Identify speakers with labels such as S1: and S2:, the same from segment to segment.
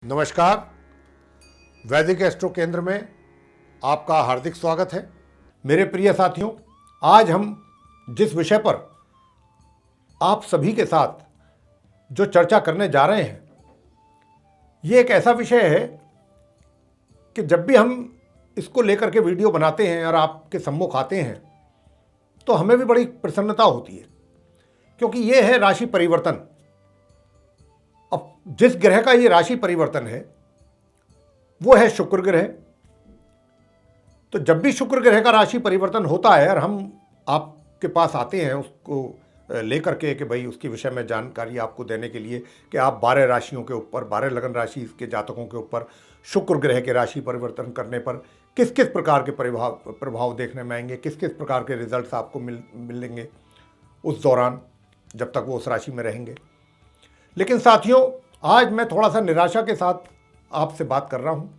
S1: नमस्कार। वैदिक एस्ट्रो केंद्र में आपका हार्दिक स्वागत है। मेरे प्रिय साथियों, आज हम जिस विषय पर आप सभी के साथ जो चर्चा करने जा रहे हैं, ये एक ऐसा विषय है कि जब भी हम इसको लेकर के वीडियो बनाते हैं और आपके सम्मुख आते हैं तो हमें भी बड़ी प्रसन्नता होती है, क्योंकि ये है राशि परिवर्तन। अब जिस ग्रह का ये राशि परिवर्तन है वो है शुक्र ग्रह। तो जब भी शुक्र ग्रह का राशि परिवर्तन होता है और हम आपके पास आते हैं उसको लेकर के कि भाई उसके विषय में जानकारी आपको देने के लिए कि आप 12 राशियों के ऊपर, 12 लगन राशि के जातकों के ऊपर शुक्र ग्रह के राशि परिवर्तन करने पर किस किस प्रकार के प्रभाव देखने में आएंगे, किस किस प्रकार के रिजल्ट्स आपको मिलेंगे उस दौरान जब तक वो उस राशि में रहेंगे। लेकिन साथियों, आज मैं थोड़ा सा निराशा के साथ आपसे बात कर रहा हूँ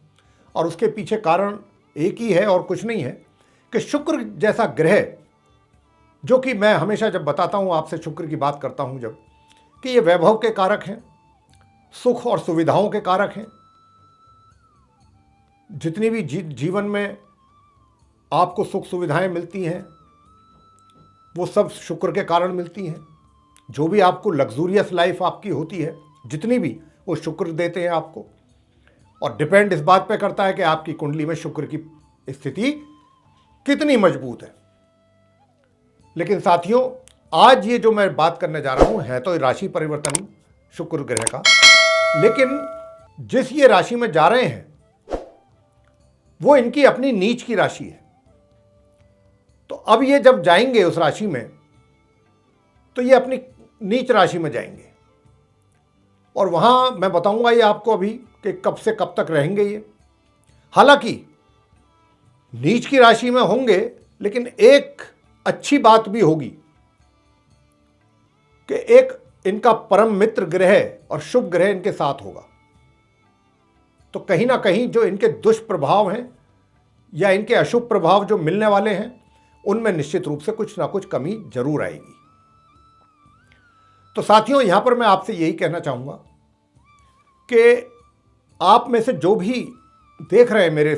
S1: और उसके पीछे कारण एक ही है और कुछ नहीं है कि शुक्र जैसा ग्रह, जो कि मैं हमेशा जब बताता हूँ आपसे, शुक्र की बात करता हूँ जब, कि ये वैभव के कारक हैं, सुख और सुविधाओं के कारक हैं। जितनी भी जीवन में आपको सुख सुविधाएं मिलती हैं वो सब शुक्र के कारण मिलती हैं। जो भी आपको लग्जूरियस लाइफ आपकी होती है, जितनी भी, वो शुक्र देते हैं आपको। और डिपेंड इस बात पे करता है कि आपकी कुंडली में शुक्र की स्थिति कितनी मजबूत है। लेकिन साथियों, आज ये जो मैं बात करने जा रहा हूं है तो राशि परिवर्तन शुक्र ग्रह का, लेकिन जिस ये राशि में जा रहे हैं वो इनकी अपनी नीच की राशि है। तो अब ये जब जाएंगे उस राशि में तो ये अपनी नीच राशि में जाएंगे और वहां मैं बताऊंगा ये आपको अभी कि कब से कब तक रहेंगे ये। हालांकि नीच की राशि में होंगे, लेकिन एक अच्छी बात भी होगी कि एक इनका परम मित्र ग्रह और शुभ ग्रह इनके साथ होगा। तो कहीं ना कहीं जो इनके दुष्प्रभाव हैं या इनके अशुभ प्रभाव जो मिलने वाले हैं, उनमें निश्चित रूप से कुछ ना कुछ कमी जरूर आएगी। तो साथियों, यहां पर मैं आपसे यही कहना चाहूंगा कि आप में से जो भी देख रहे हैं मेरे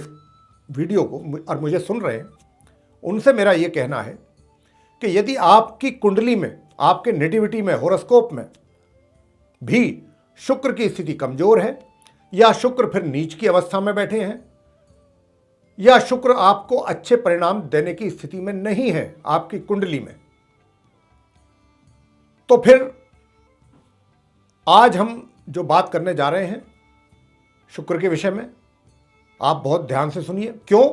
S1: वीडियो को और मुझे सुन रहे हैं, उनसे मेरा यह कहना है कि यदि आपकी कुंडली में, आपके नेटिविटी में, होरोस्कोप में भी शुक्र की स्थिति कमजोर है, या शुक्र फिर नीच की अवस्था में बैठे हैं, या शुक्र आपको अच्छे परिणाम देने की स्थिति में नहीं है आपकी कुंडली में, तो फिर आज हम जो बात करने जा रहे हैं शुक्र के विषय में, आप बहुत ध्यान से सुनिए। क्यों?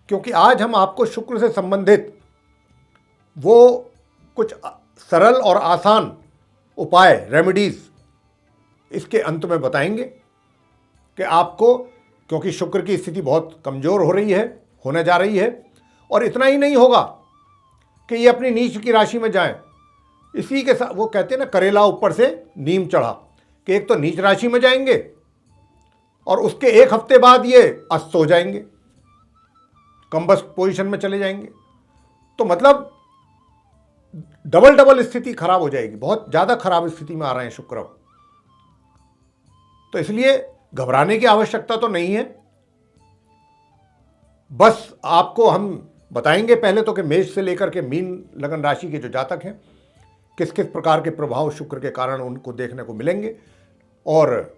S1: क्योंकि आज हम आपको शुक्र से संबंधित वो कुछ सरल और आसान उपाय, रेमेडीज इसके अंत में बताएंगे कि आपको, क्योंकि शुक्र की स्थिति बहुत कमजोर हो रही है, होने जा रही है, और इतना ही नहीं होगा कि ये अपनी नीच की राशि में जाएं, इसी के साथ वो कहते हैं ना, करेला ऊपर से नीम चढ़ा, कि एक तो नीच राशि में जाएंगे और उसके एक हफ्ते बाद ये अस्त हो जाएंगे, कंबस्ट पोजीशन में चले जाएंगे। तो मतलब डबल डबल स्थिति खराब हो जाएगी, बहुत ज्यादा खराब स्थिति में आ रहे हैं शुक्र। तो इसलिए घबराने की आवश्यकता तो नहीं है। बस आपको हम बताएंगे पहले तो कि मेष से लेकर के मीन लगन राशि के जो जातक हैं, किस किस प्रकार के प्रभाव शुक्र के कारण उनको देखने को मिलेंगे। और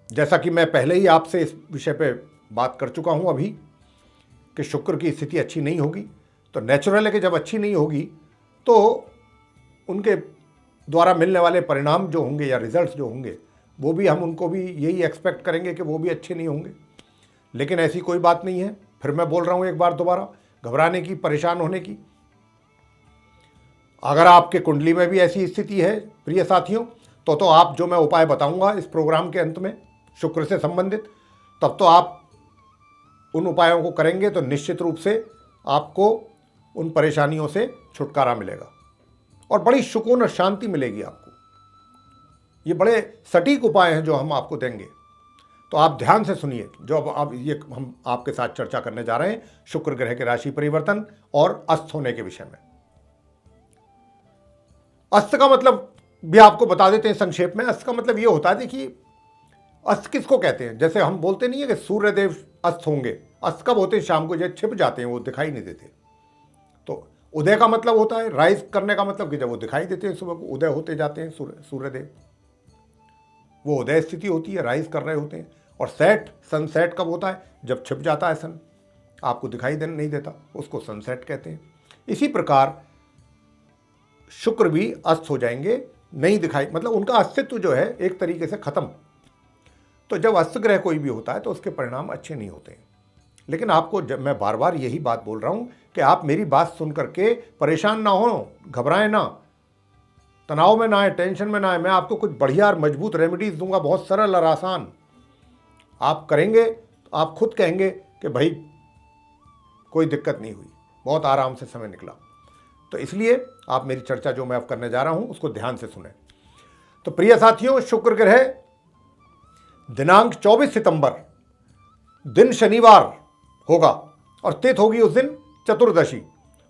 S1: जैसा कि मैं पहले ही आपसे इस विषय पे बात कर चुका हूं अभी कि शुक्र की स्थिति अच्छी नहीं होगी, तो नेचुरल है कि जब अच्छी नहीं होगी तो उनके द्वारा मिलने वाले परिणाम जो होंगे या रिजल्ट्स जो होंगे, वो भी हम उनको भी यही एक्सपेक्ट करेंगे कि वो भी अच्छे नहीं होंगे। लेकिन ऐसी कोई बात नहीं है। फिर मैं बोल रहा हूं एक बार दोबारा, घबराने की, परेशान होने की। अगर आपके कुंडली में भी ऐसी स्थिति है प्रिय साथियों, तो आप जो मैं उपाय बताऊंगा इस प्रोग्राम के अंत में शुक्र से संबंधित, तब तो आप उन उपायों को करेंगे तो निश्चित रूप से आपको उन परेशानियों से छुटकारा मिलेगा और बड़ी सुकून और शांति मिलेगी आपको। ये बड़े सटीक उपाय हैं जो हम आपको देंगे, तो आप ध्यान से सुनिए। जो अब आप ये हम आपके साथ चर्चा करने जा रहे हैं शुक्र ग्रह के राशि परिवर्तन और अस्त होने के विषय में। अस्त का मतलब भी आपको बता देते हैं संक्षेप में। अस्त का मतलब ये होता है, देखिए अस्त किसको कहते हैं? जैसे हम बोलते नहीं है कि सूर्यदेव अस्त होंगे, अस्त कब होते हैं? शाम को जब छिप जाते हैं, वो दिखाई नहीं देते। तो उदय का मतलब होता है, राइज करने का मतलब कि जब वो दिखाई देते हैं, सुबह को उदय होते जाते हैं सूर्यदेव, वो उदय स्थिति होती है, राइज कर रहे होते हैं। और सेट, सनसेट कब होता है? जब छिप जाता है सन, आपको दिखाई नहीं देता, उसको सनसेट कहते हैं। इसी प्रकार शुक्र भी अस्त हो जाएंगे, नहीं दिखाई, मतलब उनका अस्तित्व जो है एक तरीके से खत्म। तो जब अस्त ग्रह कोई भी होता है तो उसके परिणाम अच्छे नहीं होते हैं। लेकिन आपको, जब मैं बार बार यही बात बोल रहा हूं कि आप मेरी बात सुन करके परेशान ना हो, घबराएं ना, तनाव में ना आए, टेंशन में ना आए। मैं आपको कुछ बढ़िया और मजबूत रेमेडीज दूंगा, बहुत सरल और आसान। आप करेंगे तो आप खुद कहेंगे कि भाई कोई दिक्कत नहीं हुई, बहुत आराम से समय निकला। तो इसलिए आप मेरी चर्चा जो मैं अब करने जा रहा हूं उसको ध्यान से सुने। तो प्रिय साथियों, शुक्र ग्रह दिनांक 24 सितंबर, दिन शनिवार होगा और तिथि होगी उस दिन चतुर्दशी।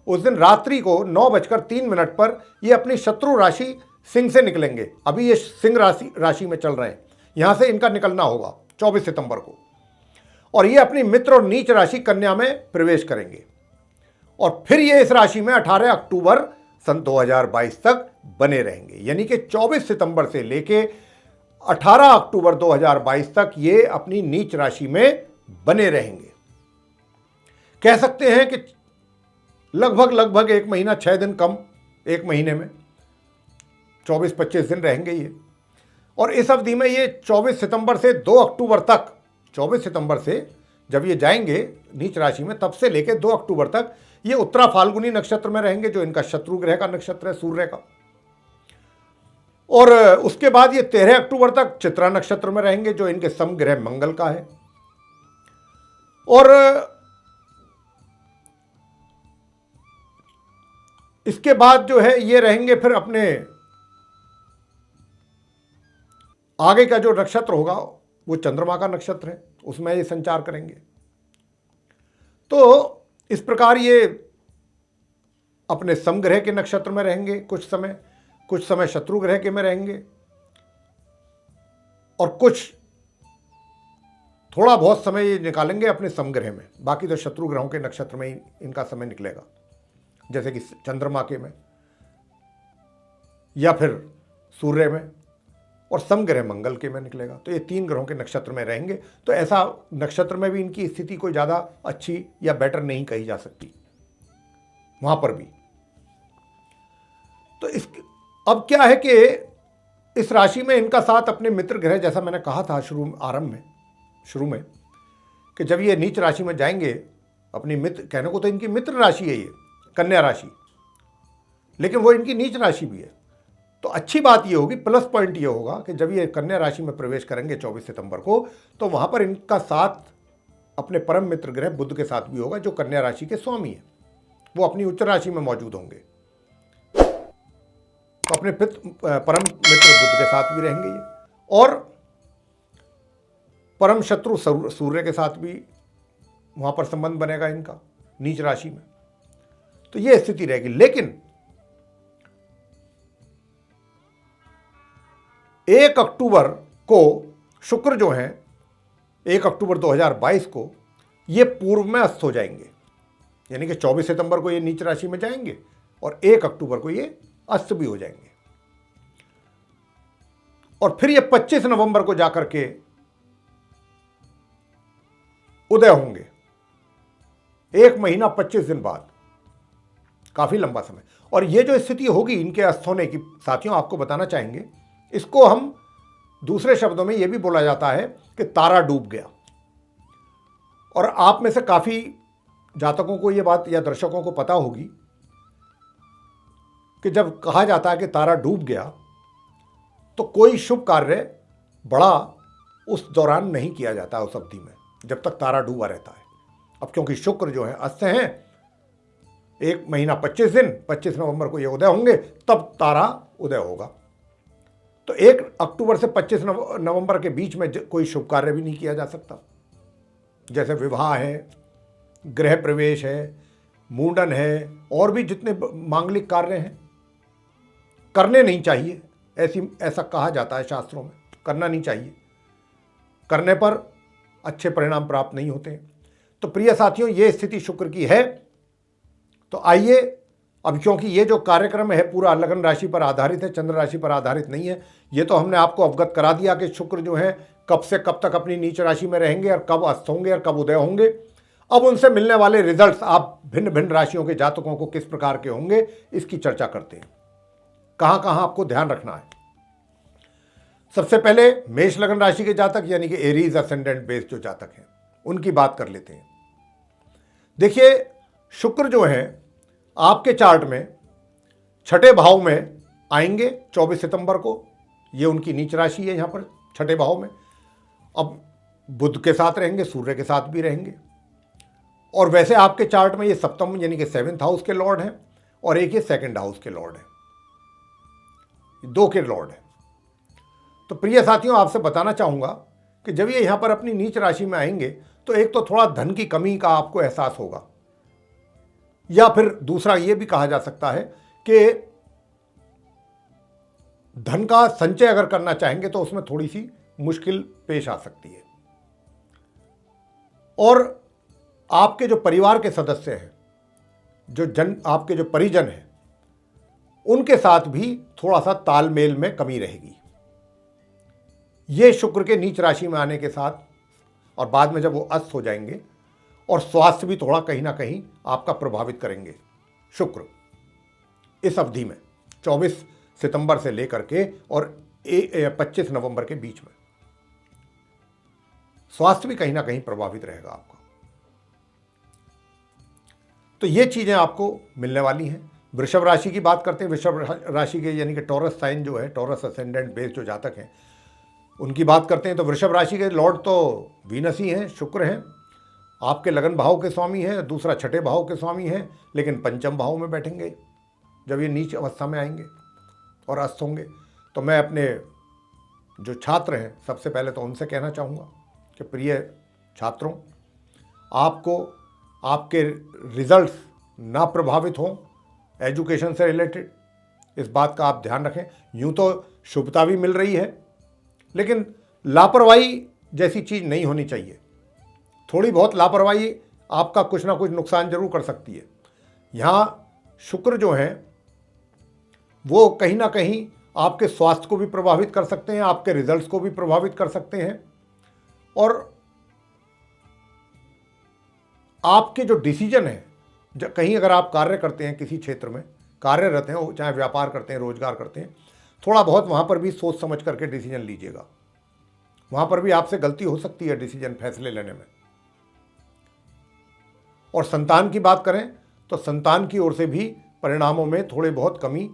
S1: उस दिन रात्रि को 9:03 पर ये अपनी शत्रु राशि सिंह से निकलेंगे। अभी ये सिंह राशि में चल रहे हैं, यहां से इनका निकलना होगा 24 सितंबर को। और ये अपनी मित्र और नीच राशि कन्या में प्रवेश करेंगे और फिर ये इस राशि में 18 अक्टूबर सन 2022 तक बने रहेंगे। यानी कि 24 सितंबर से लेके 18 अक्टूबर 2022 तक ये अपनी नीच राशि में बने रहेंगे। कह सकते हैं कि लगभग 1 महीना 6 दिन कम, 1 महीने में 24-25 दिन रहेंगे ये। और इस अवधि में ये 24 सितंबर से 2 अक्टूबर तक, 24 सितंबर से जब ये जाएंगे नीच राशि में, तब से लेकर 2 अक्टूबर तक ये उत्तरा फाल्गुनी नक्षत्र में रहेंगे, जो इनका शत्रु ग्रह का नक्षत्र है, सूर्य का। और उसके बाद ये 13 अक्टूबर तक चित्रा नक्षत्र में रहेंगे, जो इनके समग्रह मंगल का है। और इसके बाद जो है ये रहेंगे फिर अपने आगे का जो नक्षत्र होगा वो चंद्रमा का नक्षत्र है, उसमें ये संचार करेंगे। तो इस प्रकार ये अपने समग्रह के नक्षत्र में रहेंगे कुछ समय शत्रु ग्रह के में रहेंगे, और कुछ थोड़ा बहुत समय ये निकालेंगे अपने समग्रह में। बाकी तो शत्रु ग्रहों के नक्षत्र में ही इनका समय निकलेगा, जैसे कि चंद्रमा के में या फिर सूर्य में, और समग्रह मंगल के में निकलेगा। तो ये 3 ग्रहों के नक्षत्र में रहेंगे। तो ऐसा नक्षत्र में भी इनकी स्थिति कोई ज़्यादा अच्छी या बेटर नहीं कही जा सकती, वहां पर भी। तो अब क्या है कि इस राशि में इनका साथ अपने मित्र ग्रह, जैसा मैंने कहा था शुरू में कि जब ये नीच राशि में जाएंगे, अपनी मित्र, कहने को तो इनकी मित्र राशि है ये कन्या राशि, लेकिन वो इनकी नीच राशि भी है। तो अच्छी बात ये होगी, प्लस पॉइंट ये होगा कि जब ये कन्या राशि में प्रवेश करेंगे 24 सितंबर को, तो वहां पर इनका साथ अपने परम मित्र ग्रह बुध के साथ भी होगा, जो कन्या राशि के स्वामी है। वो अपनी उच्च राशि में मौजूद होंगे, तो अपने परम मित्र बुध के साथ भी रहेंगे ये, और परम शत्रु सूर्य के साथ भी वहां पर संबंध बनेगा इनका नीच राशि में। तो ये स्थिति रहेगी। लेकिन 1 अक्टूबर को शुक्र जो है, 1 अक्टूबर 2022 को ये पूर्व में अस्त हो जाएंगे। यानी कि 24 सितंबर को ये नीच राशि में जाएंगे और 1 अक्टूबर को ये अस्त भी हो जाएंगे। और फिर ये 25 नवंबर को जाकर के उदय होंगे, 1 महीना 25 दिन बाद, काफी लंबा समय। और ये जो स्थिति होगी इनके अस्त होने की, साथियों आपको बताना चाहेंगे, इसको हम दूसरे शब्दों में यह भी बोला जाता है कि तारा डूब गया। और आप में से काफी जातकों को यह बात या दर्शकों को पता होगी कि जब कहा जाता है कि तारा डूब गया, तो कोई शुभ कार्य बड़ा उस दौरान नहीं किया जाता, उस अवधि में, जब तक तारा डूबा रहता है। अब क्योंकि शुक्र जो है अस्त हैं, 1 महीना 25 दिन, 25 नवंबर को ये उदय होंगे, तब तारा उदय होगा। तो 1 अक्टूबर से 25 नवंबर के बीच में कोई शुभ कार्य भी नहीं किया जा सकता, जैसे विवाह है, गृह प्रवेश है, मुंडन है, और भी जितने मांगलिक कार्य हैं करने नहीं चाहिए। ऐसा कहा जाता है शास्त्रों में, करना नहीं चाहिए। करने पर अच्छे परिणाम प्राप्त नहीं होते हैं। तो प्रिय साथियों, ये स्थिति शुक्र की है। तो आइए अब, क्योंकि ये जो कार्यक्रम है पूरा लगन राशि पर आधारित है, चंद्र राशि पर आधारित नहीं है, ये तो हमने आपको अवगत करा दिया कि शुक्र जो है कब से कब तक अपनी नीच राशि में रहेंगे और कब अस्त होंगे और कब उदय होंगे। अब उनसे मिलने वाले रिजल्ट्स आप भिन्न भिन्न राशियों के जातकों को किस प्रकार के होंगे, इसकी चर्चा करते हैं। कहां कहां आपको ध्यान रखना है। सबसे पहले मेष लगन राशि के जातक यानी कि एरीज असेंडेंट बेस जो जातक हैं उनकी बात कर लेते हैं। देखिए, शुक्र जो है आपके चार्ट में छठे भाव में आएंगे 24 सितंबर को। ये उनकी नीच राशि है यहां पर छठे भाव में। अब बुध के साथ रहेंगे, सूर्य के साथ भी रहेंगे। और वैसे आपके चार्ट में ये सप्तम यानी कि 7th हाउस के लॉर्ड हैं और एक ये 2nd हाउस के लॉर्ड हैं, 2 के लॉर्ड हैं। तो प्रिय साथियों, आपसे बताना चाहूंगा कि जब ये यहां पर अपनी नीच राशि में आएंगे तो एक तो थोड़ा धन की कमी का आपको एहसास होगा, या फिर दूसरा ये भी कहा जा सकता है कि धन का संचय अगर करना चाहेंगे तो उसमें थोड़ी सी मुश्किल पेश आ सकती है। और आपके जो परिवार के सदस्य हैं, आपके जो परिजन हैं, उनके साथ भी थोड़ा सा तालमेल में कमी रहेगी। ये शुक्र के नीच राशि में आने के साथ और बाद में जब वो अस्त हो जाएंगे, और स्वास्थ्य भी थोड़ा कहीं ना कहीं आपका प्रभावित करेंगे शुक्र इस अवधि में 24 सितंबर से लेकर के और 25 नवंबर के बीच में स्वास्थ्य भी कहीं ना कहीं प्रभावित रहेगा आपका। तो ये चीजें आपको मिलने वाली हैं। वृषभ राशि की बात करते हैं। वृषभ राशि के यानी कि टॉरस साइन जो है, टॉरस असेंडेंट बेस जो जातक हैं उनकी बात करते हैं। तो वृषभ राशि के लॉर्ड तो वीनस ही हैं, शुक्र हैं। आपके लगन भाव के स्वामी हैं, दूसरा छठे भाव के स्वामी हैं, लेकिन पंचम भाव में बैठेंगे जब ये नीच अवस्था में आएंगे और अस्त होंगे। तो मैं अपने जो छात्र हैं सबसे पहले तो उनसे कहना चाहूँगा कि प्रिय छात्रों, आपको आपके रिजल्ट्स ना प्रभावित हों एजुकेशन से रिलेटेड, इस बात का आप ध्यान रखें। यूँ तो शुभता भी मिल रही है, लेकिन लापरवाही जैसी चीज़ नहीं होनी चाहिए। थोड़ी बहुत लापरवाही आपका कुछ ना कुछ नुकसान जरूर कर सकती है। यहाँ शुक्र जो हैं वो कहीं ना कहीं आपके स्वास्थ्य को भी प्रभावित कर सकते हैं, आपके रिजल्ट्स को भी प्रभावित कर सकते हैं, और आपके जो डिसीजन है, कहीं अगर आप कार्य करते हैं, किसी क्षेत्र में कार्यरत हैं, चाहे व्यापार करते हैं, रोजगार करते हैं, थोड़ा बहुत वहाँ पर भी सोच समझ करके डिसीजन लीजिएगा। वहाँ पर भी आपसे गलती हो सकती है डिसीजन फैसले लेने में। और संतान की बात करें तो संतान की ओर से भी परिणामों में थोड़े बहुत कमी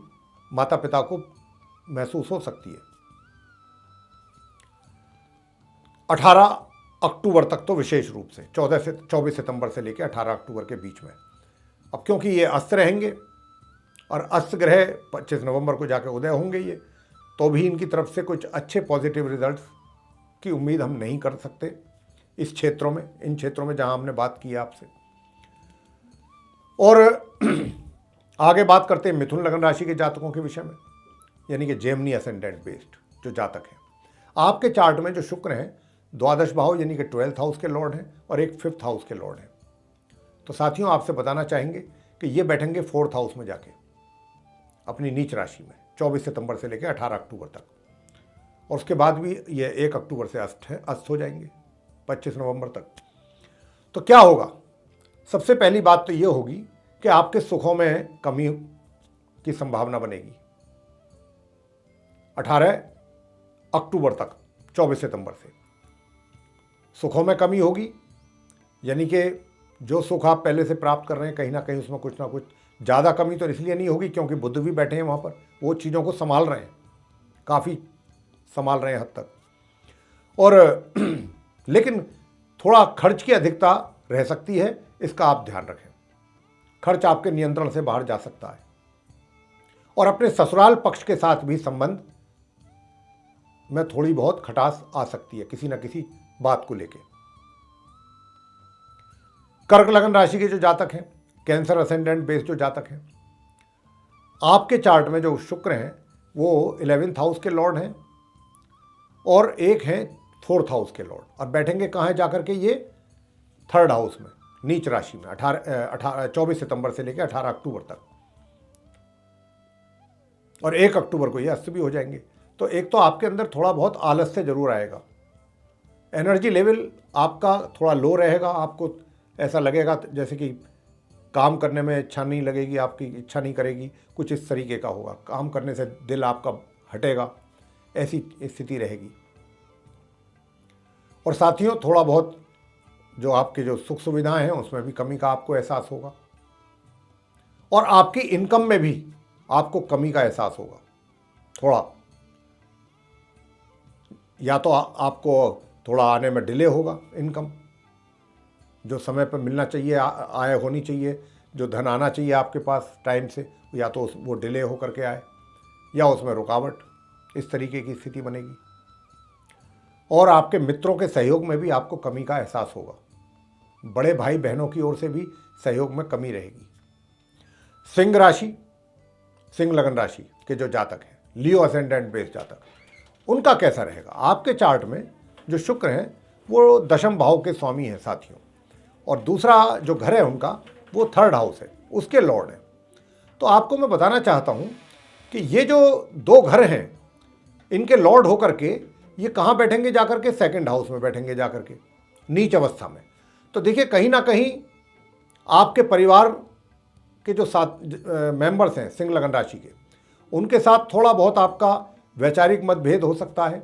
S1: माता पिता को महसूस हो सकती है। 18 अक्टूबर तक तो विशेष रूप से 24 सितंबर से लेकर 18 अक्टूबर के बीच में। अब क्योंकि ये अस्त रहेंगे और अस्त ग्रह 25 नवंबर को जाकर उदय होंगे ये, तो भी इनकी तरफ से कुछ अच्छे पॉजिटिव रिजल्ट्स की उम्मीद हम नहीं कर सकते इस क्षेत्रों में, इन क्षेत्रों में जहां हमने बात की है आपसे। और आगे बात करते हैं मिथुन लगन राशि के जातकों के विषय में, यानी कि जेमिनी असेंडेंट बेस्ड जो जातक हैं। आपके चार्ट में जो शुक्र हैं द्वादश भाव यानी कि 12th हाउस के लॉर्ड हैं और एक 5th हाउस के लॉर्ड हैं। तो साथियों, आपसे बताना चाहेंगे कि ये बैठेंगे 4th हाउस में जाके अपनी नीच राशि में 24 सितंबर से लेकर 18 अक्टूबर तक, और उसके बाद भी ये 1 अक्टूबर से अस्त हो जाएंगे 25 नवंबर तक। तो क्या होगा? सबसे पहली बात तो ये होगी कि आपके सुखों में कमी की संभावना बनेगी 18 अक्टूबर तक। 24 सितंबर से सुखों में कमी होगी, यानी कि जो सुख आप पहले से प्राप्त कर रहे हैं कहीं ना कहीं उसमें कुछ ना कुछ ज़्यादा कमी तो इसलिए नहीं होगी क्योंकि बुध भी बैठे हैं वहाँ पर, वो चीज़ों को संभाल रहे हैं, काफ़ी संभाल रहे हैं हद तक। और लेकिन थोड़ा खर्च की अधिकता रह सकती है, इसका आप ध्यान रखें। खर्च आपके नियंत्रण से बाहर जा सकता है। और अपने ससुराल पक्ष के साथ भी संबंध में थोड़ी बहुत खटास आ सकती है किसी न किसी बात को लेके। कर्क लगन राशि के जो जातक हैं, कैंसर असेंडेंट बेस जो जातक हैं, आपके चार्ट में जो शुक्र हैं वो 11th हाउस के लॉर्ड हैं और एक हैं 4th हाउस के लॉर्ड, और बैठेंगे कहाँ है जाकर के ये 3rd हाउस में, नीच राशि में 24 सितंबर से लेकर 18 अक्टूबर तक, और 1 अक्टूबर को ये अस्त भी हो जाएंगे। तो एक तो आपके अंदर थोड़ा बहुत आलस्य जरूर आएगा, एनर्जी लेवल आपका थोड़ा लो रहेगा, आपको ऐसा लगेगा जैसे कि काम करने में इच्छा नहीं लगेगी, आपकी इच्छा नहीं करेगी, कुछ इस तरीके का होगा, काम करने से दिल आपका हटेगा, ऐसी स्थिति रहेगी। और साथियों थोड़ा बहुत जो आपके जो सुख सुविधाएं हैं उसमें भी कमी का आपको एहसास होगा, और आपकी इनकम में भी आपको कमी का एहसास होगा थोड़ा, या तो आपको थोड़ा आने में डिले होगा, इनकम जो समय पर मिलना चाहिए, आय होनी चाहिए, जो धन आना चाहिए आपके पास टाइम से, या तो वो डिले हो करके आए या उसमें रुकावट, इस तरीके की स्थिति बनेगी। और आपके मित्रों के सहयोग में भी आपको कमी का एहसास होगा, बड़े भाई बहनों की ओर से भी सहयोग में कमी रहेगी। सिंह राशि, सिंह लगन राशि के जो जातक हैं, लियो असेंडेंट बेस जातक, उनका कैसा रहेगा? आपके चार्ट में जो शुक्र हैं वो 10वें भाव के स्वामी हैं साथियों, और दूसरा जो घर है उनका वो 3rd हाउस है, उसके लॉर्ड हैं। तो आपको मैं बताना चाहता हूं कि ये जो 2 घर हैं इनके लॉर्ड होकर के ये कहाँ बैठेंगे जाकर के? 2nd हाउस में बैठेंगे जाकर के, नीच अवस्था में। तो देखिए कहीं ना कहीं आपके परिवार के जो मेंबर्स हैं सिंह लगन राशि के, उनके साथ थोड़ा बहुत आपका वैचारिक मतभेद हो सकता है,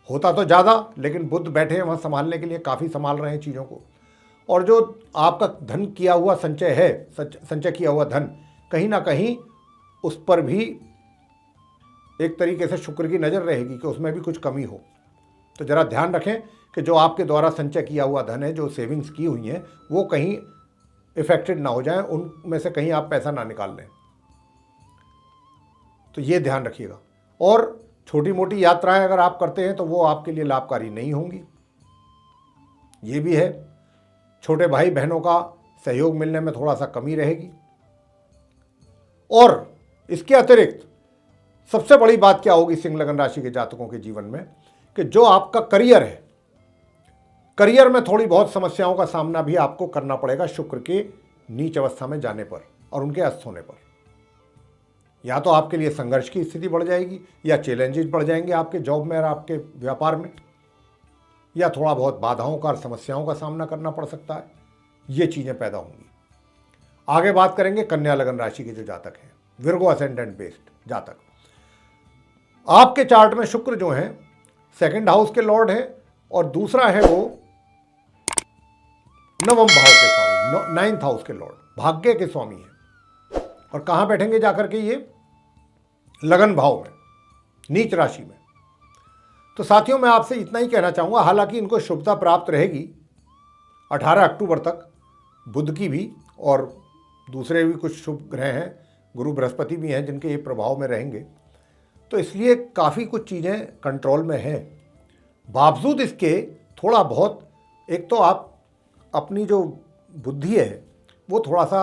S1: होता तो ज़्यादा, लेकिन बुध बैठे हैं वहाँ संभालने के लिए, काफ़ी संभाल रहे हैं चीज़ों को। और जो आपका धन किया हुआ संचय है, संचय किया हुआ धन, कहीं ना कहीं उस पर भी एक तरीके से शुक्र की नज़र रहेगी कि उसमें भी कुछ कमी हो। तो ज़रा ध्यान रखें कि जो आपके द्वारा संचय किया हुआ धन है, जो सेविंग्स की हुई हैं, वो कहीं इफेक्टेड ना हो जाए, उनमें से कहीं आप पैसा ना निकाल लें, तो ये ध्यान रखिएगा। और छोटी मोटी यात्राएं अगर आप करते हैं तो वो आपके लिए लाभकारी नहीं होंगी, ये भी है। छोटे भाई बहनों का सहयोग मिलने में थोड़ा सा कमी रहेगी। और इसके अतिरिक्त सबसे बड़ी बात क्या होगी सिंह लगन राशि के जातकों के जीवन में, कि जो आपका करियर है, करियर में थोड़ी बहुत समस्याओं का सामना भी आपको करना पड़ेगा शुक्र के नीच अवस्था में जाने पर और उनके अस्त होने पर। या तो आपके लिए संघर्ष की स्थिति बढ़ जाएगी, या चैलेंजेस बढ़ जाएंगे आपके जॉब में और आपके व्यापार में, या थोड़ा बहुत बाधाओं का और समस्याओं का सामना करना पड़ सकता है, ये चीज़ें पैदा होंगी। आगे बात करेंगे कन्या लगन राशि के जो जातक हैं, विर्गो असेंडेंट बेस्ड जातक। आपके चार्ट में शुक्र जो है 2nd हाउस के लॉर्ड है, और दूसरा है वो 9वें भाव के स्वामी, 9th हाउस के लॉर्ड, भाग्य के स्वामी है। और कहाँ बैठेंगे जाकर के? ये लगन भाव में, नीच राशि में। तो साथियों मैं आपसे इतना ही कहना चाहूँगा, हालांकि इनको शुभता प्राप्त रहेगी 18 अक्टूबर तक, बुध की भी, और दूसरे भी कुछ शुभ ग्रह हैं, गुरु बृहस्पति भी हैं जिनके ये प्रभाव में रहेंगे, तो इसलिए काफ़ी कुछ चीज़ें कंट्रोल में हैं। बावजूद इसके थोड़ा बहुत, एक तो आप अपनी जो बुद्धि है वो थोड़ा सा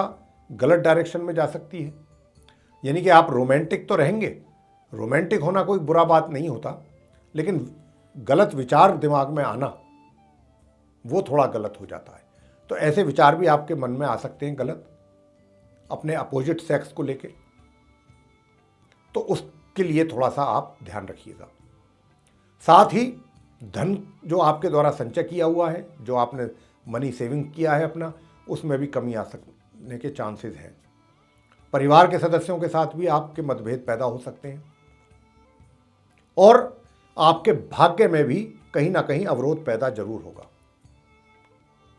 S1: गलत डायरेक्शन में जा सकती है, यानी कि आप रोमांटिक तो रहेंगे, रोमांटिक होना कोई बुरा बात नहीं होता, लेकिन गलत विचार दिमाग में आना वो थोड़ा गलत हो जाता है। तो ऐसे विचार भी आपके मन में आ सकते हैं गलत, अपने अपोजिट सेक्स को लेके, तो उसके लिए थोड़ा सा आप ध्यान रखिएगा। साथ ही धन जो आपके द्वारा संचय किया हुआ है, जो आपने मनी सेविंग किया है अपना, उसमें भी कमी आ सकने के चांसेस हैं। परिवार के सदस्यों के साथ भी आपके मतभेद पैदा हो सकते हैं, और आपके भाग्य में भी कहीं ना कहीं अवरोध पैदा जरूर होगा।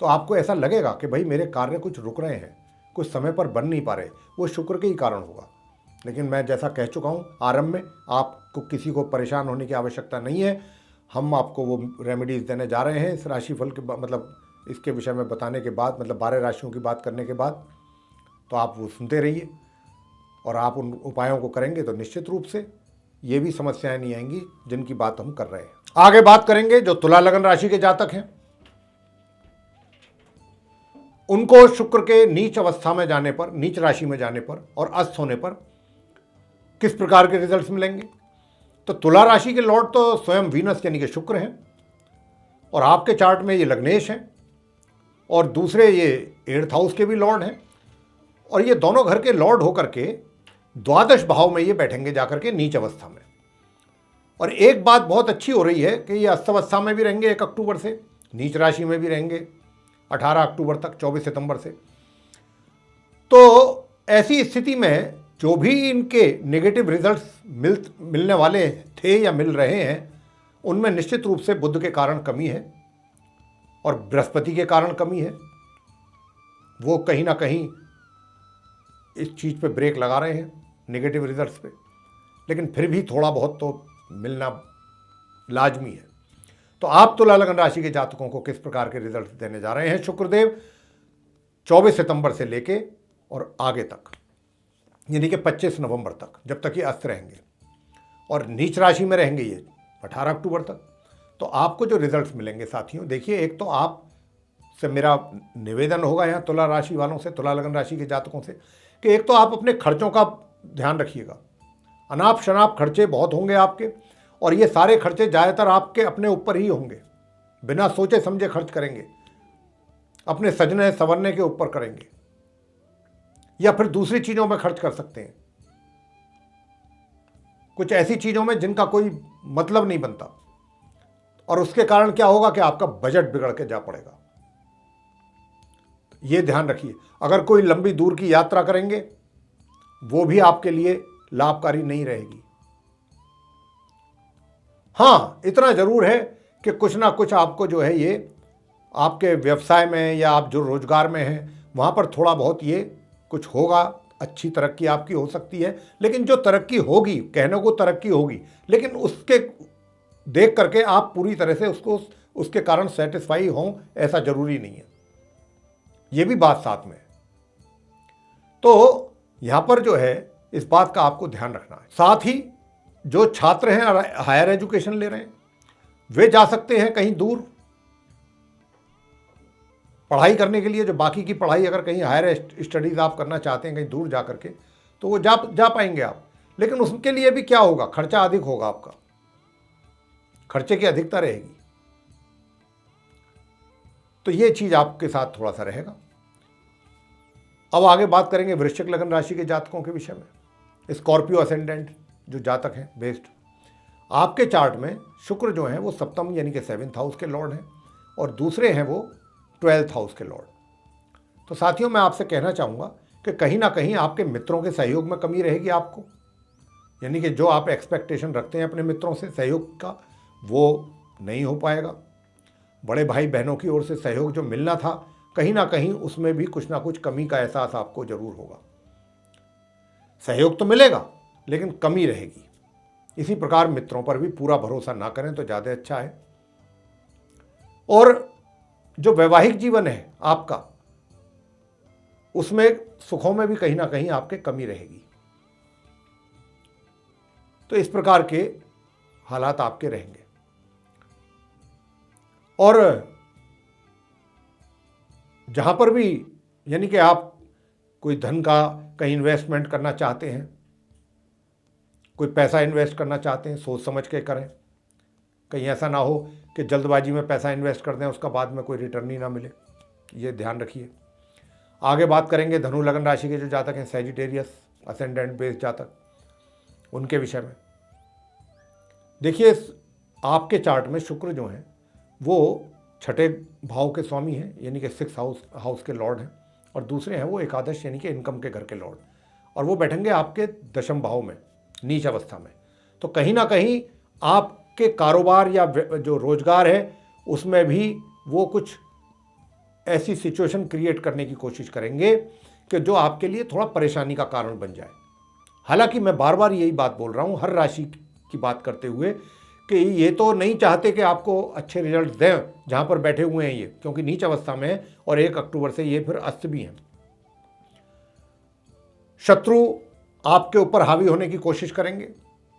S1: तो आपको ऐसा लगेगा कि भाई मेरे कार्य कुछ रुक रहे हैं, कुछ समय पर बन नहीं पा रहे, वो शुक्र के ही कारण होगा। लेकिन मैं जैसा कह चुका हूँ आरंभ में, आपको किसी को परेशान होने की आवश्यकता नहीं है। हम आपको वो रेमेडीज़ देने जा रहे हैं इस राशिफल के मतलब इसके विषय में बताने के बाद, मतलब 12 राशियों की बात करने के बाद। तो आप वो सुनते रहिए, और आप उन उपायों को करेंगे तो निश्चित रूप से ये भी समस्याएं नहीं आएंगी जिनकी बात हम कर रहे हैं। आगे बात करेंगे जो तुला लगन राशि के जातक हैं, उनको शुक्र के नीच अवस्था में जाने पर, नीच राशि में जाने पर और अस्त होने पर किस प्रकार के रिजल्ट्स मिलेंगे। तो तुला राशि के लॉर्ड तो स्वयं वीनस यानी कि शुक्र हैं, और आपके चार्ट में ये लग्नेश हैं और दूसरे ये 8th हाउस के भी लॉर्ड हैं, और ये दोनों घर के लॉर्ड होकर के द्वादश भाव में ये बैठेंगे जाकर के नीच अवस्था में। और एक बात बहुत अच्छी हो रही है कि ये अस्तवस्था में भी रहेंगे 1 अक्टूबर से, नीच राशि में भी रहेंगे 18 अक्टूबर तक, 24 सितंबर से। तो ऐसी स्थिति में जो भी इनके नेगेटिव रिजल्ट्स मिलने वाले थे या मिल रहे हैं, उनमें निश्चित रूप से बुध के कारण कमी है और बृहस्पति के कारण कमी है। वो कहीं ना कहीं इस चीज़ पे ब्रेक लगा रहे हैं, नेगेटिव रिजल्ट्स पे, लेकिन फिर भी थोड़ा बहुत तो मिलना लाजमी है। तो आप तुला लगन राशि के जातकों को किस प्रकार के रिजल्ट देने जा रहे हैं शुक्रदेव 24 सितंबर से लेके और आगे तक, यानी कि 25 नवंबर तक, जब तक ये अस्त रहेंगे, और नीच राशि में रहेंगे ये 18 अक्टूबर तक। तो आपको जो रिजल्ट्स मिलेंगे साथियों, देखिए, एक तो आप से मेरा निवेदन होगा यहाँ तुला राशि वालों से, तुला लगन राशि के जातकों से, कि एक तो आप अपने खर्चों का ध्यान रखिएगा। अनाप शनाप खर्चे बहुत होंगे आपके, और ये सारे खर्चे ज़्यादातर आपके अपने ऊपर ही होंगे, बिना सोचे समझे खर्च करेंगे, अपने सजने संवरने के ऊपर करेंगे, या फिर दूसरी चीज़ों में खर्च कर सकते हैं, कुछ ऐसी चीज़ों में जिनका कोई मतलब नहीं बनता, और उसके कारण क्या होगा कि आपका बजट बिगड़ के जा पड़ेगा। ये ध्यान रखिए। अगर कोई लंबी दूर की यात्रा करेंगे, वो भी आपके लिए लाभकारी नहीं रहेगी। हाँ, इतना जरूर है कि कुछ ना कुछ आपको जो है ये आपके व्यवसाय में या आप जो रोजगार में हैं वहाँ पर थोड़ा बहुत ये कुछ होगा, अच्छी तरक्की आपकी हो सकती है। लेकिन जो तरक्की होगी, कहने को तरक्की होगी, लेकिन उसके देख करके आप पूरी तरह से उसके कारण सेटिस्फाई हों, ऐसा जरूरी नहीं है। ये भी बात साथ में। तो यहाँ पर जो है इस बात का आपको ध्यान रखना है। साथ ही जो छात्र हैं, हायर एजुकेशन ले रहे हैं, वे जा सकते हैं कहीं दूर पढ़ाई करने के लिए। जो बाकी की पढ़ाई अगर कहीं हायर स्टडीज़ आप करना चाहते हैं कहीं दूर जा करके, तो वो जा पाएंगे आप। लेकिन उसके लिए भी क्या होगा, खर्चा अधिक होगा, आपका खर्चे की अधिकता रहेगी। तो ये चीज़ आपके साथ थोड़ा सा रहेगा। अब आगे बात करेंगे वृश्चिक लगन राशि के जातकों के विषय में। स्कॉर्पियो असेंडेंट जो जातक हैं बेस्ड, आपके चार्ट में शुक्र जो हैं वो सप्तम यानी कि 7th हाउस के लॉर्ड हैं, और दूसरे हैं वो 12th हाउस के लॉर्ड। तो साथियों, मैं आपसे कहना चाहूँगा कि कहीं ना कहीं आपके मित्रों के सहयोग में कमी रहेगी आपको, यानी कि जो आप एक्सपेक्टेशन रखते हैं अपने मित्रों से सहयोग का, वो नहीं हो पाएगा। बड़े भाई बहनों की ओर से सहयोग जो मिलना था, कहीं ना कहीं उसमें भी कुछ ना कुछ कमी का एहसास आपको जरूर होगा। सहयोग तो मिलेगा लेकिन कमी रहेगी। इसी प्रकार मित्रों पर भी पूरा भरोसा ना करें तो ज़्यादा अच्छा है। और जो वैवाहिक जीवन है आपका, उसमें सुखों में भी कहीं ना कहीं आपके कमी रहेगी। तो इस प्रकार के हालात आपके रहेंगे। और जहां पर भी यानी कि आप कोई धन का कहीं इन्वेस्टमेंट करना चाहते हैं, कोई पैसा इन्वेस्ट करना चाहते हैं, सोच समझ के करें। कहीं ऐसा ना हो कि जल्दबाजी में पैसा इन्वेस्ट कर दें, उसका बाद में कोई रिटर्न ही ना मिले। ये ध्यान रखिए। आगे बात करेंगे धनु लगन राशि के जो जातक हैं, सैजिटेरियस असेंडेंट बेस्ड जातक, उनके विषय में। देखिए, आपके चार्ट में शुक्र जो हैं वो 6ठे भाव के स्वामी हैं, यानी कि 6th हाउस के लॉर्ड हैं, और दूसरे हैं वो एकादश यानी कि इनकम के घर के लॉर्ड, और वो बैठेंगे आपके 10th भाव में नीच अवस्था में। तो कहीं ना कहीं आपके कारोबार या जो रोजगार है उसमें भी वो कुछ ऐसी सिचुएशन क्रिएट करने की कोशिश करेंगे कि जो आपके लिए थोड़ा परेशानी का कारण बन जाए। हालांकि मैं बार बार यही बात बोल रहा हूँ हर राशि की बात करते हुए कि ये तो नहीं चाहते कि आपको अच्छे रिजल्ट दें जहाँ पर बैठे हुए हैं ये, क्योंकि नीच अवस्था में है और 1 अक्टूबर से ये फिर अस्त भी हैं। शत्रु आपके ऊपर हावी होने की कोशिश करेंगे,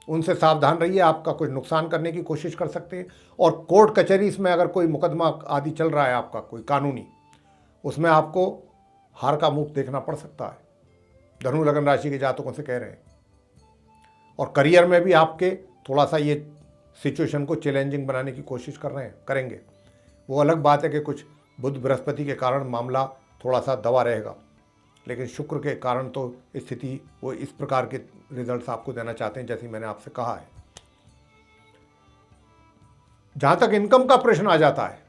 S1: उनसे सावधान रहिए, आपका कुछ नुकसान करने की कोशिश कर सकते हैं। और कोर्ट कचहरी में अगर कोई मुकदमा आदि चल रहा है आपका कोई कानूनी, उसमें आपको हार का मुख देखना पड़ सकता है। धनु लगन राशि के जातकों से कह रहे हैं। और करियर में भी आपके थोड़ा सा ये सिचुएशन को चैलेंजिंग बनाने की कोशिश करेंगे, वो अलग बात है कि कुछ बुध बृहस्पति के कारण मामला थोड़ा सा दबा रहेगा, लेकिन शुक्र के कारण तो स्थिति वो इस प्रकार के रिजल्ट्स आपको देना चाहते हैं जैसे मैंने आपसे कहा है। जहां तक इनकम का प्रश्न आ जाता है,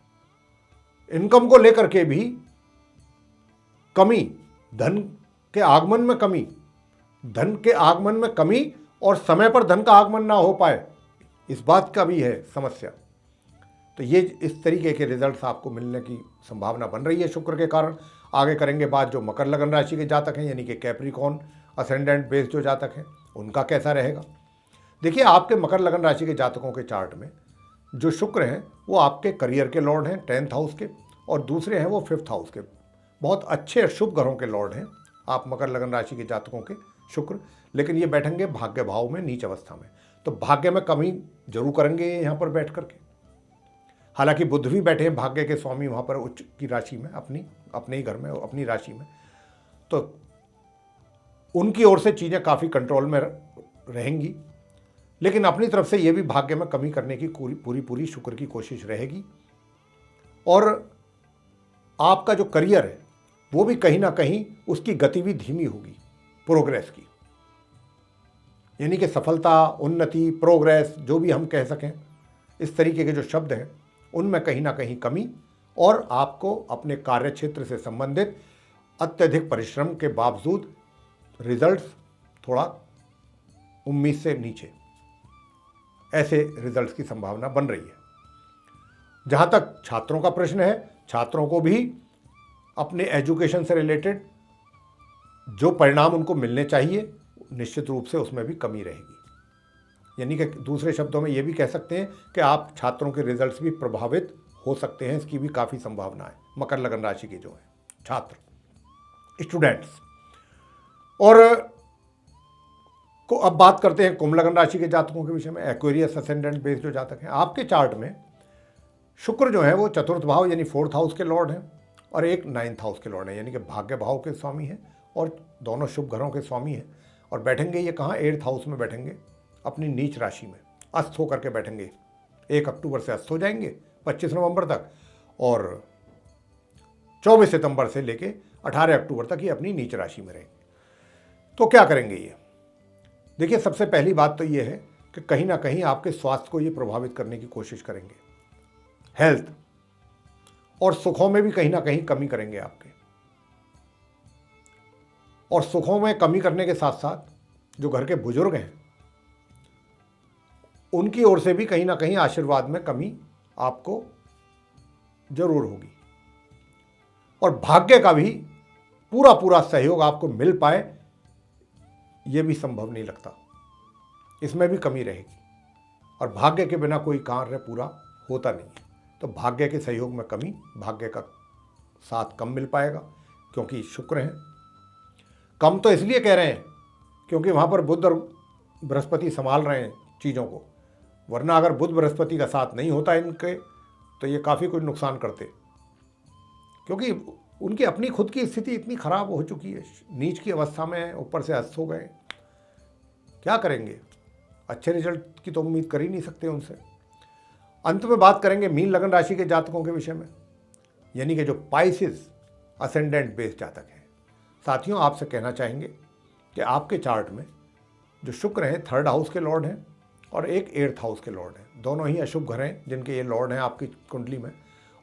S1: इनकम को लेकर के भी कमी, धन के आगमन में कमी, धन के आगमन में कमी और समय पर धन का आगमन ना हो पाए, इस बात का भी है समस्या। तो ये इस तरीके के रिजल्ट्स आपको मिलने की संभावना बन रही है शुक्र के कारण। आगे करेंगे बात जो मकर लगन राशि के जातक हैं, यानी कि कैप्रिकॉर्न असेंडेंट बेस जो जातक हैं, उनका कैसा रहेगा। देखिए, आपके मकर लगन राशि के जातकों के चार्ट में जो शुक्र हैं वो आपके करियर के लॉर्ड हैं 10th हाउस के, और दूसरे हैं वो 5th हाउस के। बहुत अच्छे शुभ घरों के लॉर्ड हैं आप मकर लगन राशि के जातकों के शुक्र, लेकिन ये बैठेंगे भाग्य भाव में नीच अवस्था में, तो भाग्य में कमी जरूर करेंगे यहाँ पर बैठ करके। हालांकि बुध भी बैठे हैं भाग्य के स्वामी वहाँ पर उच्च की राशि में, अपने ही घर में, अपनी राशि में, तो उनकी ओर से चीज़ें काफ़ी कंट्रोल में रहेंगी, लेकिन अपनी तरफ से ये भी भाग्य में कमी करने की पूरी शुक्र की कोशिश रहेगी। और आपका जो करियर है वो भी कहीं ना कहीं उसकी गति भी धीमी होगी प्रोग्रेस की, यानी कि सफलता, उन्नति, प्रोग्रेस जो भी हम कह सकें, इस तरीके के जो शब्द हैं उनमें कहीं ना कहीं कमी, और आपको अपने कार्य क्षेत्र से संबंधित अत्यधिक परिश्रम के बावजूद रिजल्ट्स थोड़ा उम्मीद से नीचे, ऐसे रिजल्ट्स की संभावना बन रही है। जहाँ तक छात्रों का प्रश्न है, छात्रों को भी अपने एजुकेशन से रिलेटेड जो परिणाम उनको मिलने चाहिए निश्चित रूप से उसमें भी कमी रहेगी। यानी कि दूसरे शब्दों में ये भी कह सकते हैं कि आप छात्रों के रिजल्ट्स भी प्रभावित हो सकते हैं, इसकी भी काफ़ी संभावना है मकर लगन राशि के जो है छात्र, स्टूडेंट्स। और अब बात करते हैं कुंभ लगन राशि के जातकों के विषय में। एक्वेरियस असेंडेंट बेस जो जातक हैं, आपके चार्ट में शुक्र जो है वो 4th भाव यानी 4th हाउस के लॉर्ड हैं, और एक 9th हाउस के लॉर्ड हैं, यानी कि भाग्य भाव के स्वामी हैं और दोनों शुभ घरों के स्वामी हैं। और बैठेंगे ये कहाँ, 8th हाउस में बैठेंगे, अपनी नीच राशि में अस्त होकर के बैठेंगे। 1 अक्टूबर से अस्त हो जाएंगे 25 नवंबर तक, और 24 सितंबर से लेके 18 अक्टूबर तक ये अपनी नीच राशि में रहेंगे। तो क्या करेंगे ये, देखिए, सबसे पहली बात तो ये है कि कहीं ना कहीं आपके स्वास्थ्य को ये प्रभावित करने की कोशिश करेंगे, हेल्थ और सुखों में भी कहीं ना कहीं कमी करेंगे आपके। और सुखों में कमी करने के साथ साथ जो घर के बुजुर्ग हैं उनकी ओर से भी कहीं ना कहीं आशीर्वाद में कमी आपको जरूर होगी, और भाग्य का भी पूरा सहयोग आपको मिल पाए ये भी संभव नहीं लगता, इसमें भी कमी रहेगी। और भाग्य के बिना कोई कार्य पूरा होता नहीं है, तो भाग्य के सहयोग में कमी, भाग्य का साथ कम मिल पाएगा क्योंकि शुक्र हैं। कम तो इसलिए कह रहे हैं क्योंकि वहाँ पर बुध और बृहस्पति संभाल रहे हैं चीज़ों को, वरना अगर बुध बृहस्पति का साथ नहीं होता इनके तो ये काफ़ी कुछ नुकसान करते, क्योंकि उनकी अपनी खुद की स्थिति इतनी खराब हो चुकी है, नीच की अवस्था में, ऊपर से अस्त हो गए, क्या करेंगे, अच्छे रिजल्ट की तो उम्मीद कर ही नहीं सकते उनसे। अंत में बात करेंगे मीन लगन राशि के जातकों के विषय में, यानी कि जो पाइसिस असेंडेंट बेस जातक हैं। साथियों, आपसे कहना चाहेंगे कि आपके चार्ट में जो शुक्र हैं 3rd हाउस के लॉर्ड हैं और एक 8th हाउस के लॉर्ड हैं, दोनों ही अशुभ घर हैं जिनके ये लॉर्ड हैं आपकी कुंडली में।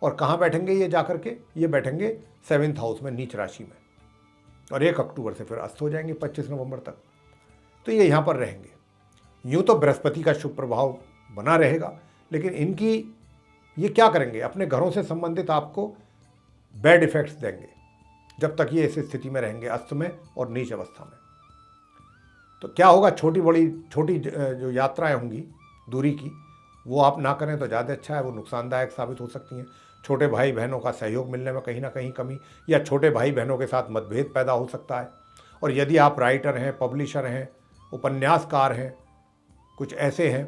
S1: और कहाँ बैठेंगे ये जाकर के, ये बैठेंगे 7th हाउस में नीच राशि में, और 1 अक्टूबर से फिर अस्त हो जाएंगे 25 नवंबर तक। तो ये यहाँ पर रहेंगे। यूँ तो बृहस्पति का शुभ प्रभाव बना रहेगा, लेकिन इनकी ये क्या करेंगे, अपने घरों से संबंधित आपको बैड इफेक्ट्स देंगे जब तक ये इस स्थिति में रहेंगे, अस्त में और नीच अवस्था में। तो क्या होगा, छोटी जो यात्राएं होंगी दूरी की, वो आप ना करें तो ज़्यादा अच्छा है, वो नुकसानदायक साबित हो सकती हैं। छोटे भाई बहनों का सहयोग मिलने में कहीं ना कहीं कमी, या छोटे भाई बहनों के साथ मतभेद पैदा हो सकता है। और यदि आप राइटर हैं, पब्लिशर हैं, उपन्यासकार हैं, कुछ ऐसे हैं,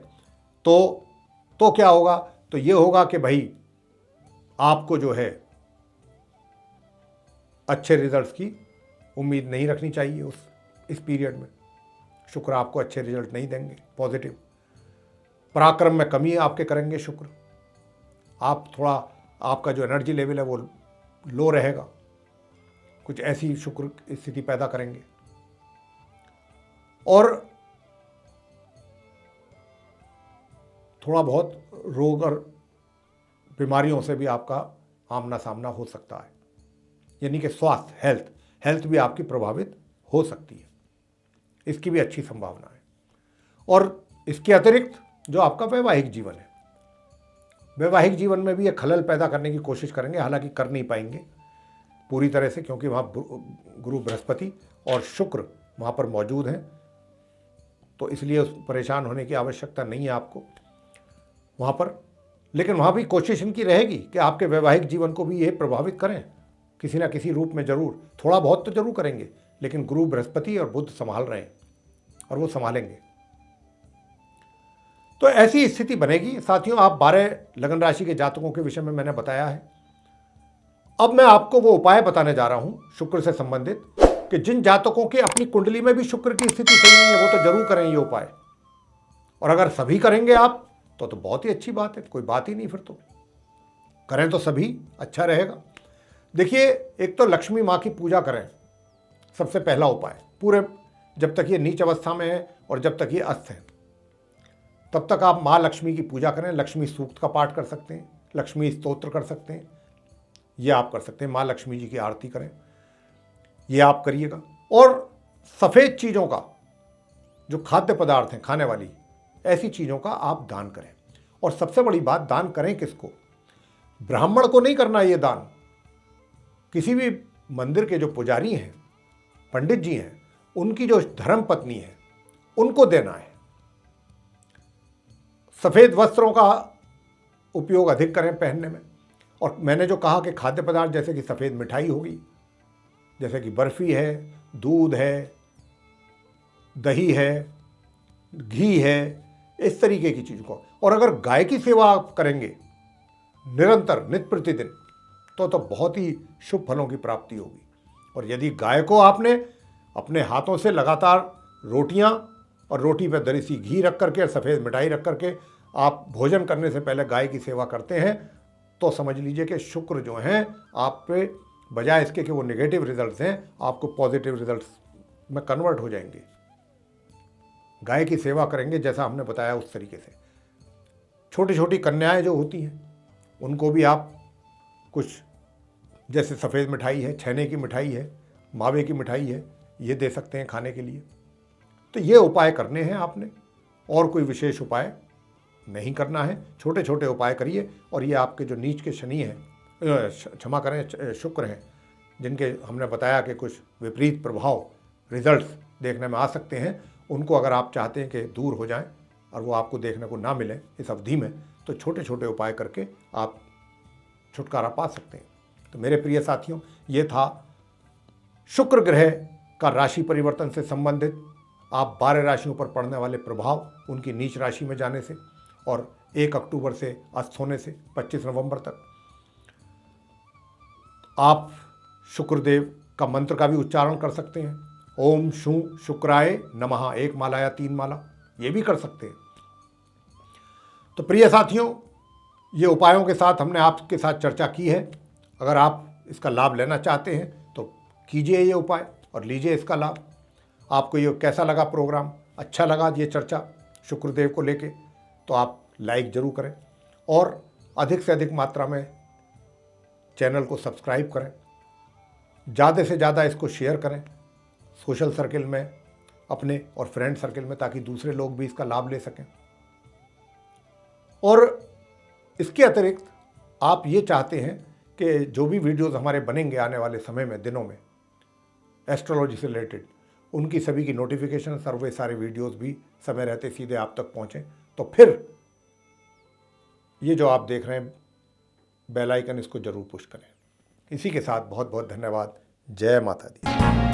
S1: तो क्या होगा, तो ये होगा कि भाई आपको जो है अच्छे रिजल्ट्स की उम्मीद नहीं रखनी चाहिए इस पीरियड में। शुक्र आपको अच्छे रिजल्ट नहीं देंगे पॉजिटिव। पराक्रम में कमी आपके करेंगे शुक्र, आप थोड़ा आपका जो एनर्जी लेवल है वो लो रहेगा। कुछ ऐसी शुक्र स्थिति पैदा करेंगे। और थोड़ा बहुत रोग और बीमारियों से भी आपका आमना सामना हो सकता है, यानी कि स्वास्थ्य हेल्थ भी आपकी प्रभावित हो सकती है, इसकी भी अच्छी संभावना है। और इसके अतिरिक्त जो आपका वैवाहिक जीवन है, वैवाहिक जीवन में भी ये खलल पैदा करने की कोशिश करेंगे, हालांकि कर नहीं पाएंगे पूरी तरह से, क्योंकि वहाँ गुरु बृहस्पति और शुक्र वहाँ पर मौजूद हैं। तो इसलिए परेशान होने की आवश्यकता नहीं है आपको वहाँ पर। लेकिन वहाँ भी कोशिश इनकी रहेगी कि आपके वैवाहिक जीवन को भी ये प्रभावित करें किसी ना किसी रूप में। ज़रूर थोड़ा बहुत तो जरूर करेंगे, लेकिन गुरु बृहस्पति और बुध संभाल रहे हैं और वो संभालेंगे। तो ऐसी स्थिति बनेगी साथियों। आप 12 लगन राशि के जातकों के विषय में मैंने बताया है। अब मैं आपको वो उपाय बताने जा रहा हूं शुक्र से संबंधित, कि जिन जातकों की अपनी कुंडली में भी शुक्र की स्थिति सही नहीं है वो तो जरूर करें ये उपाय। और अगर सभी करेंगे आप तो बहुत ही अच्छी बात है, कोई बात ही नहीं, फिर तो करें तो सभी अच्छा रहेगा। देखिए, एक तो लक्ष्मी माँ की पूजा करें, सबसे पहला उपाय। पूरे जब तक ये नीच अवस्था में है और जब तक ये अस्त है तब तक आप माँ लक्ष्मी की पूजा करें। लक्ष्मी सूक्त का पाठ कर सकते हैं, लक्ष्मी स्तोत्र कर सकते हैं, ये आप कर सकते हैं। माँ लक्ष्मी जी की आरती करें, ये आप करिएगा। और सफ़ेद चीज़ों का, जो खाद्य पदार्थ हैं खाने वाली, ऐसी चीज़ों का आप दान करें। और सबसे बड़ी बात, दान करें किसको? ब्राह्मण को नहीं करना ये दान, किसी भी मंदिर के जो पुजारी हैं, पंडित जी हैं, उनकी जो धर्म पत्नी है उनको देना है। सफ़ेद वस्त्रों का उपयोग अधिक करें पहनने में। और मैंने जो कहा कि खाद्य पदार्थ जैसे कि सफ़ेद मिठाई होगी, जैसे कि बर्फ़ी है, दूध है, दही है, घी है, इस तरीके की चीज़ को। और अगर गाय की सेवा आप करेंगे निरंतर, नित्य प्रतिदिन, तो बहुत ही शुभ फलों की प्राप्ति होगी। और यदि गाय को आपने अपने हाथों से लगातार रोटियां और रोटी पर दरी सी घी रख करके और सफ़ेद मिठाई रख करके आप भोजन करने से पहले गाय की सेवा करते हैं, तो समझ लीजिए कि शुक्र जो हैं आप पे, बजाय इसके कि वो नेगेटिव रिजल्ट्स हैं, आपको पॉजिटिव रिजल्ट्स में कन्वर्ट हो जाएंगे। गाय की सेवा करेंगे जैसा हमने बताया उस तरीके से। छोटी छोटी कन्याएं जो होती हैं उनको भी आप कुछ, जैसे सफ़ेद मिठाई है, छेने की मिठाई है, मावे की मिठाई है, ये दे सकते हैं खाने के लिए। तो ये उपाय करने हैं आपने, और कोई विशेष उपाय नहीं करना है। छोटे छोटे उपाय करिए। और ये आपके जो नीच के शनि हैं, क्षमा करें, शुक्र हैं, जिनके हमने बताया कि कुछ विपरीत प्रभाव, रिजल्ट्स देखने में आ सकते हैं, उनको अगर आप चाहते हैं कि दूर हो जाएं और वो आपको देखने को ना मिले इस अवधि में, तो छोटे छोटे उपाय करके आप छुटकारा पा सकते हैं। तो मेरे प्रिय साथियों, ये था शुक्र ग्रह का राशि परिवर्तन से संबंधित आप 12 राशियों पर पड़ने वाले प्रभाव, उनकी नीच राशि में जाने से और 1 अक्टूबर से अस्त होने से 25 नवंबर तक। आप शुक्रदेव का मंत्र का भी उच्चारण कर सकते हैं। ओम शू शुक्राय नमः, 1 माला या 3 माला, ये भी कर सकते हैं। तो प्रिय साथियों, ये उपायों के साथ हमने आपके साथ चर्चा की है। अगर आप इसका लाभ लेना चाहते हैं तो कीजिए ये उपाय और लीजिए इसका लाभ। आपको ये कैसा लगा प्रोग्राम, अच्छा लगा ये चर्चा शुक्रदेव को लेके, तो आप लाइक ज़रूर करें और अधिक से अधिक मात्रा में चैनल को सब्सक्राइब करें। ज़्यादा से ज़्यादा इसको शेयर करें सोशल सर्किल में अपने और फ्रेंड सर्किल में, ताकि दूसरे लोग भी इसका लाभ ले सकें। और इसके अतिरिक्त आप ये चाहते हैं कि जो भी वीडियोस हमारे बनेंगे आने वाले समय में, दिनों में, एस्ट्रोलॉजी से रिलेटेड, उनकी सभी की नोटिफिकेशन और वे सारे वीडियोस भी समय रहते सीधे आप तक पहुँचें, तो फिर ये जो आप देख रहे हैं बेल आइकन, इसको जरूर पुश करें। इसी के साथ बहुत बहुत धन्यवाद। जय माता दी।